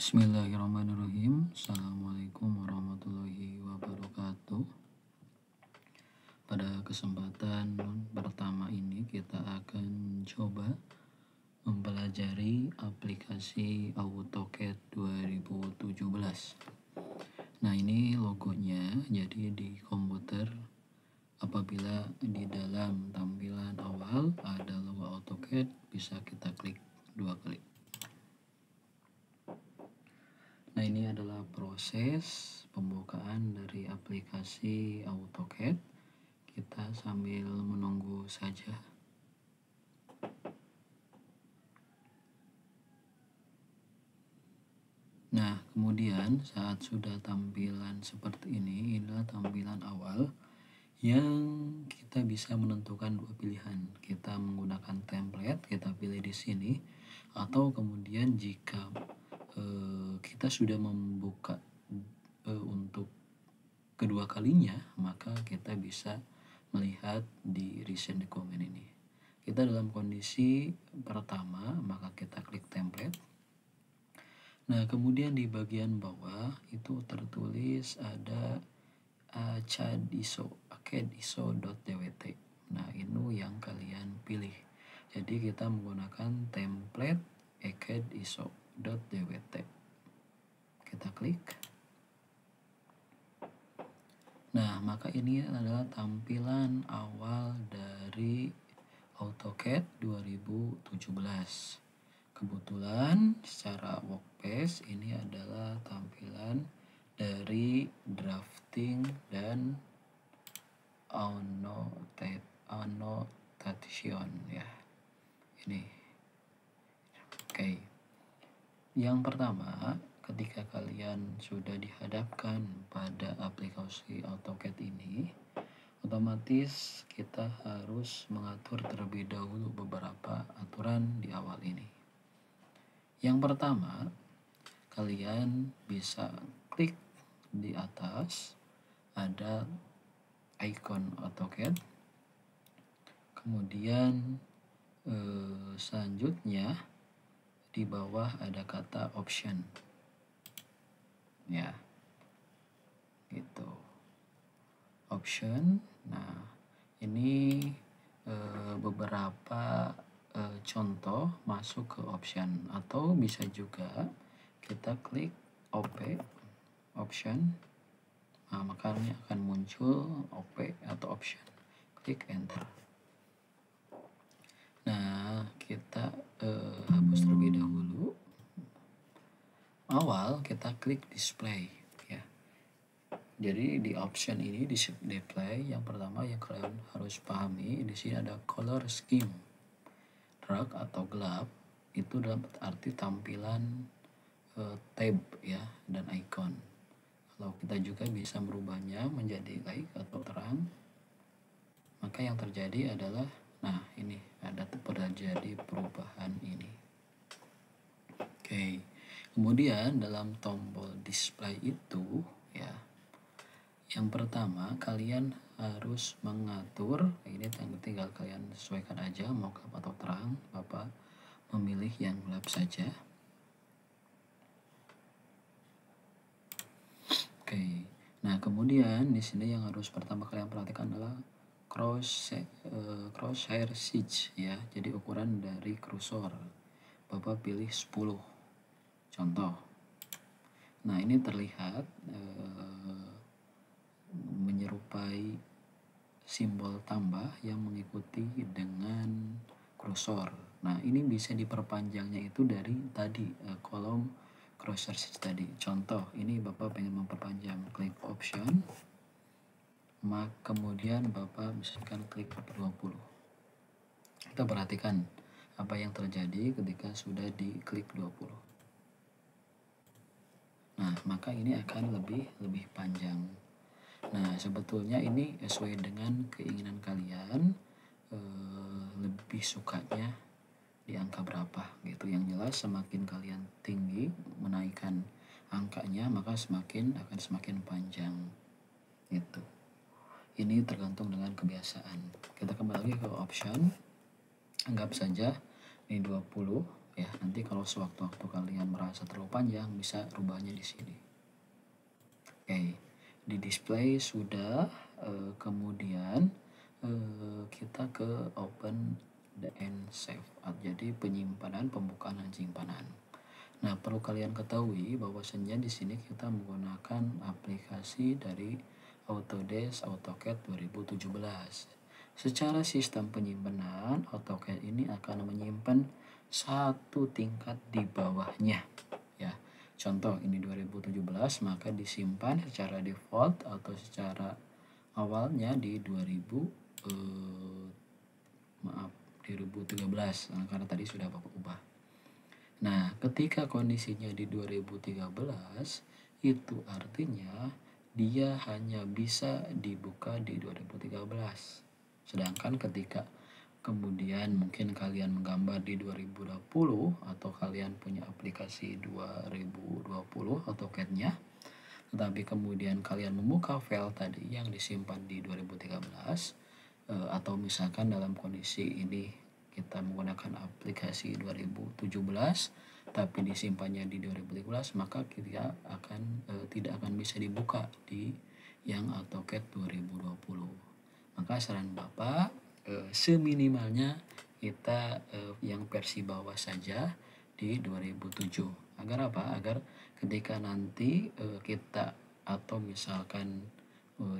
Bismillahirrahmanirrahim. Assalamualaikum warahmatullahi wabarakatuh. Pada kesempatan pertama ini kita akan coba mempelajari aplikasi AutoCAD 2017. Nah, ini logonya. Jadi di komputer apabila di dalam tampilan awal ada logo AutoCAD, bisa kita klik 2 kali. Nah, ini adalah proses pembukaan dari aplikasi AutoCAD. Kita sambil menunggu saja. Nah, kemudian saat sudah tampilan seperti ini adalah tampilan awal yang kita bisa menentukan 2 pilihan. Kita menggunakan template, kita pilih di sini, atau kemudian jika kita sudah membuka untuk kedua kalinya, maka kita bisa melihat di recent document ini. Kita dalam kondisi pertama, maka kita klik template. Nah, kemudian di bagian bawah itu tertulis ada acadiso.dwt. Nah, ini yang kalian pilih. Jadi kita menggunakan template acadiso.dwt. Kita klik. Nah, maka ini adalah tampilan awal dari AutoCAD 2017. Kebetulan secara workspace ini adalah tampilan dari drafting dan annotation ya. Ini. Oke. Yang pertama, ketika kalian sudah dihadapkan pada aplikasi AutoCAD ini, otomatis kita harus mengatur terlebih dahulu beberapa aturan di awal ini. Yang pertama, kalian bisa klik di atas, ada icon AutoCAD. Kemudian selanjutnya di bawah ada kata option. Ya. Gitu. Option. Nah, ini beberapa contoh masuk ke option, atau bisa juga kita klik OP option. Nah, maka ini akan muncul OP atau option. Klik enter. Nah, kita hapus terlebih dahulu. Awal kita klik display ya. Jadi di option ini di display, yang pertama yang kalian harus pahami, di sini ada color scheme. Dark atau gelap itu dalam arti tampilan tab ya dan icon. Kalau kita juga bisa merubahnya menjadi light atau terang, maka yang terjadi adalah, nah ini ada terjadi perubahan ini. Oke. Kemudian dalam tombol display itu ya, yang pertama kalian harus mengatur, ini tinggal kalian sesuaikan aja mau gelap atau terang. Bapak memilih yang gelap saja. Oke. Nah, kemudian di sini yang harus pertama kalian perhatikan adalah crosshair size ya. Jadi ukuran dari kursor. Bapak pilih 10. Contoh. Nah, ini terlihat menyerupai simbol tambah yang mengikuti dengan kursor. Nah, ini bisa diperpanjangnya itu dari tadi kolom crosshair size tadi. Contoh, ini Bapak pengen memperpanjang, klik option. Kemudian Bapak misalkan klik 20. Kita perhatikan apa yang terjadi ketika sudah diklik 20. Nah, maka ini akan lebih panjang. Nah, sebetulnya ini sesuai dengan keinginan kalian, lebih sukanya di angka berapa gitu. Yang jelas semakin kalian tinggi menaikkan angkanya, maka akan semakin panjang gitu. Ini tergantung dengan kebiasaan. Kita kembali lagi ke option. Anggap saja ini 20 ya. Nanti kalau sewaktu-waktu kalian merasa terlalu panjang bisa rubahnya di sini. Oke, di display sudah, kemudian kita ke open and save, jadi penyimpanan, pembukaan dan simpanan. Nah, perlu kalian ketahui bahwasannya di sini kita menggunakan aplikasi dari Autodesk AutoCAD 2017. Secara sistem penyimpanan, AutoCAD ini akan menyimpan satu tingkat di bawahnya, ya. Contoh ini 2017, maka disimpan secara default atau secara awalnya di 2013, karena tadi sudah Bapak ubah. Nah, ketika kondisinya di 2013, itu artinya dia hanya bisa dibuka di 2013. Sedangkan ketika kemudian mungkin kalian menggambar di 2020 atau kalian punya aplikasi 2020 AutoCAD-nya, tetapi kemudian kalian membuka file tadi yang disimpan di 2013, atau misalkan dalam kondisi ini kita menggunakan aplikasi 2017 tapi disimpannya di 2013, maka kita akan tidak akan bisa dibuka di yang AutoCAD 2020. Maka saran Bapak, seminimalnya kita yang versi bawah saja di 2007. Agar apa? Agar ketika nanti kita atau misalkan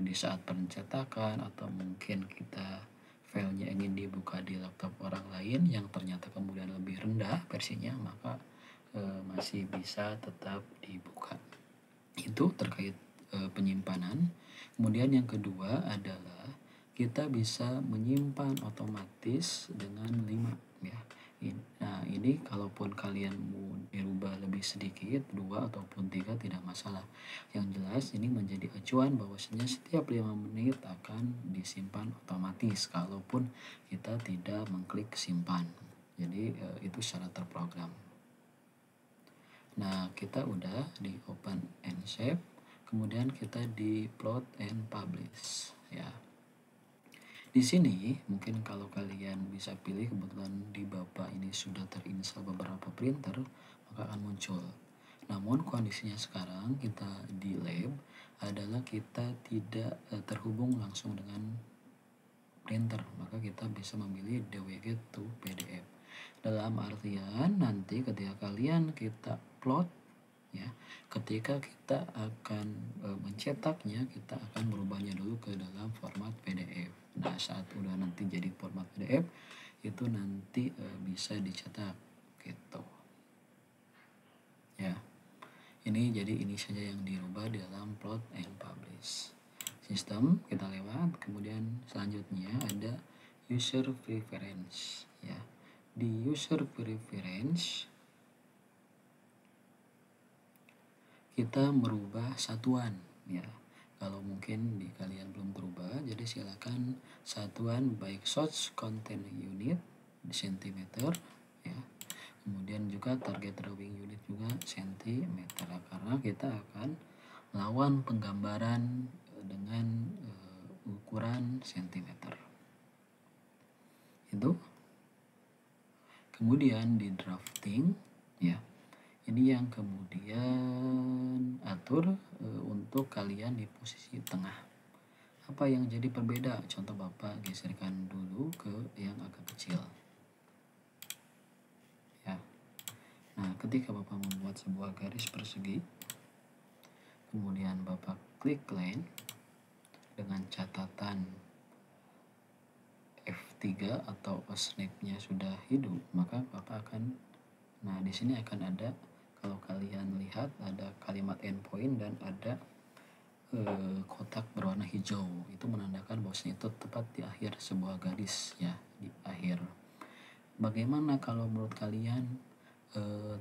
di saat pencetakan atau mungkin kita filenya ingin dibuka di laptop orang lain yang ternyata kemudian lebih rendah versinya, maka masih bisa tetap dibuka. Itu terkait penyimpanan. Kemudian yang kedua adalah kita bisa menyimpan otomatis dengan 5, ya. Nah, ini kalaupun kalian mau dirubah lebih sedikit 2 ataupun 3 tidak masalah. Yang jelas ini menjadi acuan bahwasanya setiap 5 menit akan disimpan otomatis kalaupun kita tidak mengklik simpan. Jadi itu secara terprogram. Nah, kita udah di open and save, kemudian kita di plot and publish, ya. Di sini mungkin kalau kalian bisa pilih, kebetulan di Bapak ini sudah terinstall beberapa printer, maka akan muncul. Namun kondisinya sekarang kita di lab adalah kita tidak terhubung langsung dengan printer, maka kita bisa memilih DWG to PDF. Dalam artian nanti ketika kalian kita plot, ya, ketika kita akan mencetaknya, kita akan merubahnya dulu ke dalam format PDF. Nah, saat udah nanti jadi format PDF itu nanti bisa dicetak gitu, ya. Ini jadi ini saja yang dirubah di dalam plot and publish. Sistem kita lewat, kemudian selanjutnya ada user preference, ya. Di user preference kita merubah satuan, ya. Kalau mungkin di kalian belum berubah, jadi silakan satuan baik source content unit di cm, ya. Kemudian juga target drawing unit juga cm, karena kita akan melawan penggambaran dengan ukuran cm. Itu. Kemudian di drafting, ya. Ini yang kemudian atur untuk kalian di posisi tengah. Apa yang jadi berbeda? Contoh Bapak geserkan dulu ke yang agak kecil, ya. Nah, ketika Bapak membuat sebuah garis persegi, kemudian Bapak klik line dengan catatan F3 atau snap-nya sudah hidup, maka Bapak akan, nah di sini akan ada, kalau kalian lihat ada kalimat endpoint dan ada kotak berwarna hijau, itu menandakan bahwasanya itu tepat di akhir sebuah garis, ya, di akhir. Bagaimana kalau menurut kalian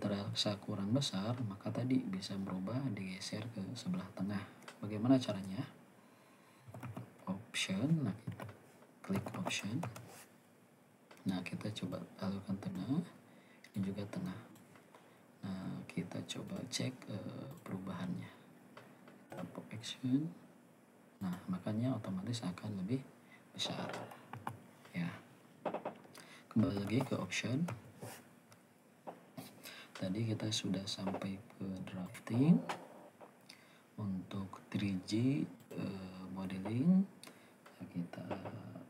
terasa kurang besar, maka tadi bisa berubah digeser ke sebelah tengah. Bagaimana caranya? Option, nah kita klik option. Nah, kita coba alurkan tengah, ini juga tengah. Nah, kita coba cek perubahannya. Pop action. Nah, makanya otomatis akan lebih besar, ya. Kembali lagi ke option. tadi kita sudah sampai ke drafting. Untuk 3G modeling kita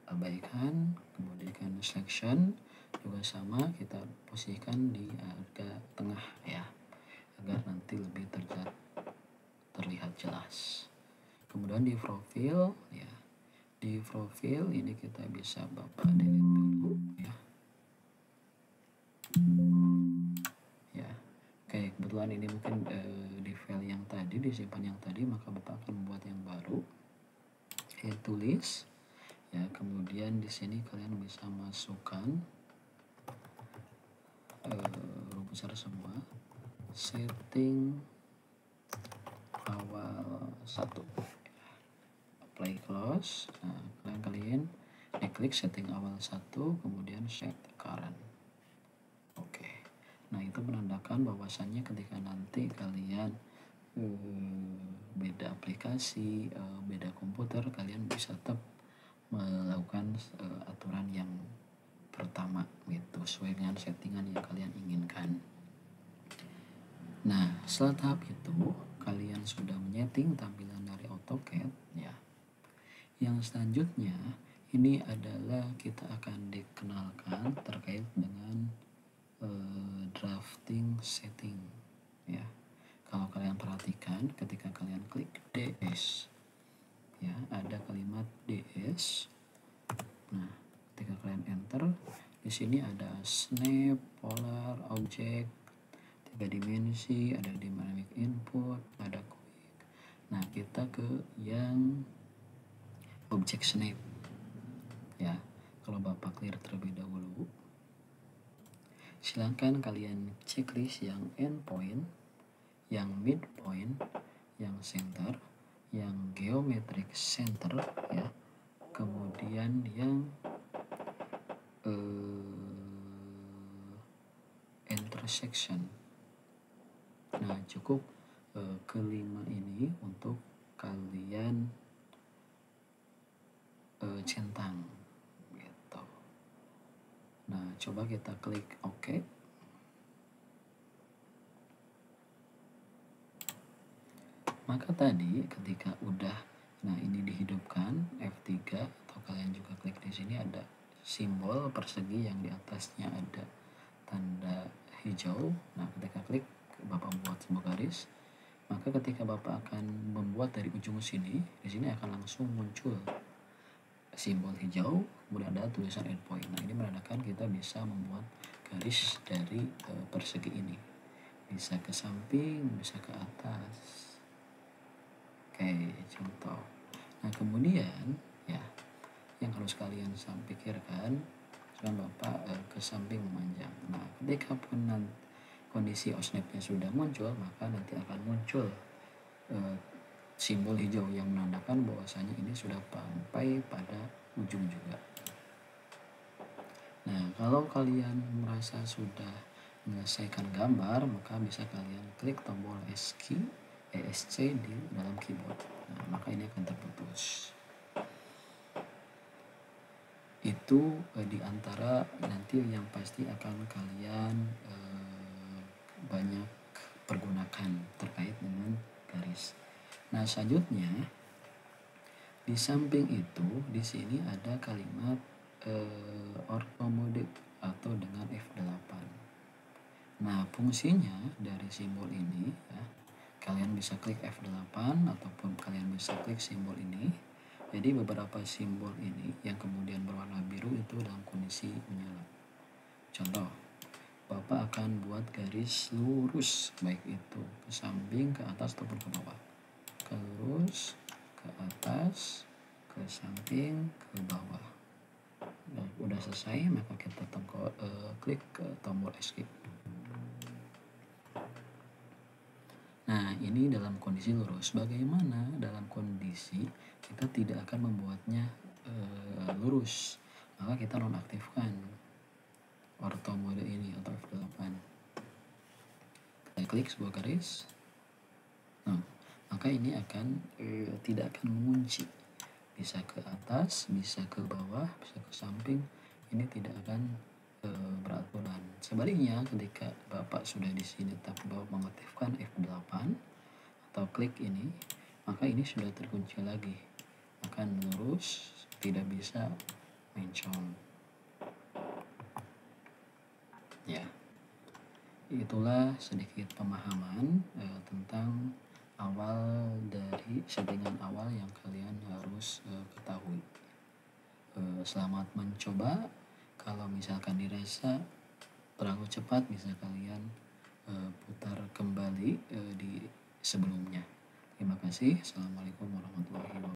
abaikan, kemudian selection juga sama, kita posisikan di agak tengah ya, agar nanti lebih terlihat jelas. Kemudian di profil ya, di profil ini kita bisa Bapak delete dulu ya. Ya, oke, kebetulan ini mungkin di file yang tadi disimpan yang tadi, maka Bapak akan membuat yang baru. Tulis ya, kemudian di sini kalian bisa masukkan huruf besar semua, setting awal 1, apply close. Nah, kalian klik setting awal 1, kemudian set current. Oke, nah itu menandakan bahwasannya ketika nanti kalian beda aplikasi, beda komputer, kalian bisa tetap melakukan aturan yang pertama gitu, sesuai dengan settingan yang kalian inginkan. Nah, setelah tahap itu kalian sudah menyeting tampilan dari AutoCAD ya. Yang selanjutnya ini adalah kita akan dikenalkan terkait dengan drafting setting ya. Kalau kalian perhatikan ketika kalian klik DS ya, ada kalimat DS. Nah, ketika kalian enter, di sini ada snap, polar, object, 3 dimensi, ada dynamic input, ada quick. Nah, kita ke yang object snap ya. Kalau Bapak clear terlebih dahulu, silahkan kalian checklist yang endpoint, yang midpoint, yang center, yang geometric center ya, kemudian yang intersection. Nah, cukup kelima ini untuk kalian centang gitu. Nah, coba kita klik OK. Maka tadi ketika udah, nah ini dihidupkan F3 atau kalian juga klik di sini ada simbol persegi yang di atasnya ada tanda hijau. Nah, ketika klik Bapak buat sebuah garis, maka ketika Bapak akan membuat dari ujung sini, di sini akan langsung muncul simbol hijau, kemudian ada tulisan endpoint. Nah, ini menandakan kita bisa membuat garis dari persegi ini, bisa ke samping, bisa ke atas. Oke, contoh. Nah, kemudian ya, yang harus kalian pikirkan, sekarang Bapak ke samping memanjang. Nah, ketika pun kondisi osnapnya sudah muncul, maka nanti akan muncul simbol hijau yang menandakan bahwasanya ini sudah sampai pada ujung juga. Nah, kalau kalian merasa sudah menyelesaikan gambar, maka bisa kalian klik tombol ESC di dalam keyboard. Nah, maka ini akan terputus. Itu diantara nanti yang pasti akan kalian banyak pergunakan terkait dengan garis. Nah, selanjutnya di samping itu di sini ada kalimat ortho mode atau dengan F8. Nah, fungsinya dari simbol ini ya, kalian bisa klik F8 ataupun kalian bisa klik simbol ini. Jadi beberapa simbol ini yang kemudian berwarna biru itu dalam kondisi menyala. Contoh, Bapak akan buat garis lurus, baik itu ke samping, ke atas ataupun ke bawah. Ke lurus, ke atas, ke samping, ke bawah. Nah, udah selesai, maka kita klik ke tombol escape. Nah, ini dalam kondisi lurus. Bagaimana dalam kondisi kita tidak akan membuatnya lurus? Maka kita nonaktifkan ortho mode ini atau F8. Kita klik sebuah garis. Nah, maka ini akan tidak akan mengunci. Bisa ke atas, bisa ke bawah, bisa ke samping. Ini tidak akan beraturan. Sebaliknya, ketika Bapak sudah di sini tapi Bapak mengaktifkan F8 atau klik ini, maka ini sudah terkunci lagi, akan lurus, tidak bisa mencong. Ya, itulah sedikit pemahaman tentang awal dari settingan awal yang kalian harus ketahui. Selamat mencoba. Kalau misalkan dirasa terlalu cepat, bisa kalian putar kembali di sebelumnya. Terima kasih. Assalamualaikum warahmatullahi wabarakatuh.